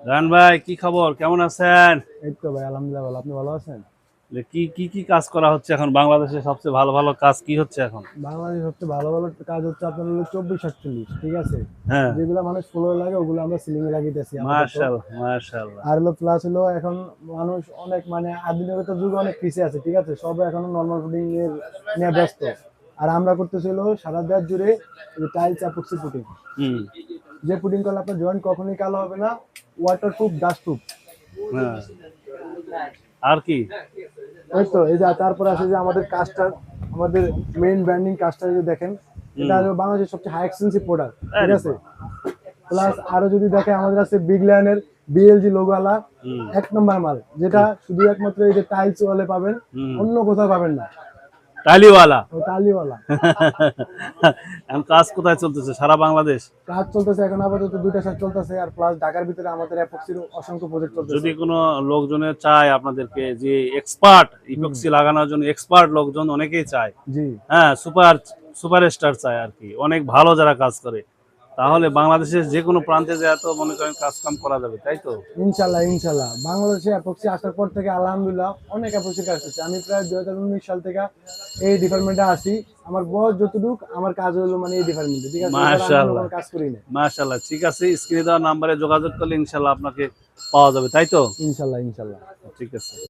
Run ভাই, কি খবর? কেমন আছেন? এই তো ভাই আলহামদুলিল্লাহ ভালো। আপনি ভালো আছেন? কি কি কি কাজ করা হচ্ছে এখন বাংলাদেশে? সবচেয়ে ভালো ভালো কাজ কি হচ্ছে এখন? বাংলাদেশ সবচেয়ে ভালো ভালো কাজ হচ্ছে আপনার হলো 24-48, ঠিক আছে? হ্যাঁ। যেগুলো মানুষ ফ্লোরে লাগে ওগুলো আমরা সিলিং এ লাগিয়েছি আপাতত। মাশাআল্লাহ, মাশাআল্লাহ। আর হলো প্লাস হলো এখন মানুষ অনেক মানে আধুনিকতার যুগে অনেক পিছিয়ে আছে, ঠিক আছে? সবাই এখন নর্মাল ফুডিং এর নিয়ে ব্যস্ত। আর আমরা করতেছি হলো সারা দেশ জুড়ে টাইলস অ্যাপক্সি পুটিং। হুম। যে পুটিং করলে আপনার জয়েন্ট কখনোই কালো হবে না, ওয়াটার প্রুফ, ডাস্ট প্রুফ। হ্যাঁ। আর কি? ওই তো এই যে তারপরে আছে যে আমাদের কাজটা, আমাদের মেইন ব্র্যান্ডিং কাজটা যদি দেখেন, এটা হুম। হলো বাংলাদেশের সবচেয়ে হাই এক্সপেন্সিভ প্রোডাক্ট, ঠিক আরে আছে? বাহ। প্লাস আরো যদি দেখে আমাদের আছে বিগ লায়নের বিএলজি লোগোওয়ালা হুম। এক নম্বর মাল, যেটা শুধু একমাত্র এই যে টাইলস ওয়ালে পাবেন, হুম। অন্য কোথাও পাবেন না। টালিওয়ালা। ও টালিওয়ালা। এখন কাজ কোথায় চলতেছে? সারা বাংলাদেশ? কাজ চলতেছে এখন আপাতত দুইটা সাইড চলতেছে, আর প্লাস ঢাকার ভিতরে আমাদের অ্যাপক্সির অসংখ্য প্রজেক্ট চলতেছে। যদি কোনো লোকজনের চায় আপনাদেরকে, যে এক্সপার্ট হুম। ইপক্সি লাগানোর জন্য, এক্সপার্ট লোকজন অনেকেই চায়। জি। হ্যাঁ, সুপারস্টার চায় আর কি, অনেক ভালো যারা কাজ করে, তাহলে বাংলাদেশের যে কোনো প্রান্তে যায় তো মনে করেন কাজ কাম করা যাবে, তাই তো? ইনশাল্লাহ ইনশাল্লাহ বাংলাদেশে অ্যাপক্সি আসার পর থেকে আলহামদুলিল্লাহ অনেক অ্যাপক্সির কাজ করছি। আমি প্রায় 2019 সাল থেকে এই ডিপার্টমেন্টে আসি। আমার বয়স যতটুক আমার কাজ হলো মানে এই ডিপার্টমেন্টে, ঠিক আছে? এছাড়া আমি অন্য মাশাআল্লাহ, কোনো কাজ করি না। মাশাআল্লাহ। ঠিক আছে, স্ক্রিনে দেওয়া নাম্বারে যোগাযোগ করলে ইনশাল্লাহ আপনাকে পাওয়া যাবে, তাই তো? ইনশাল্লাহ ইনশাল্লাহ। ঠিক আছে।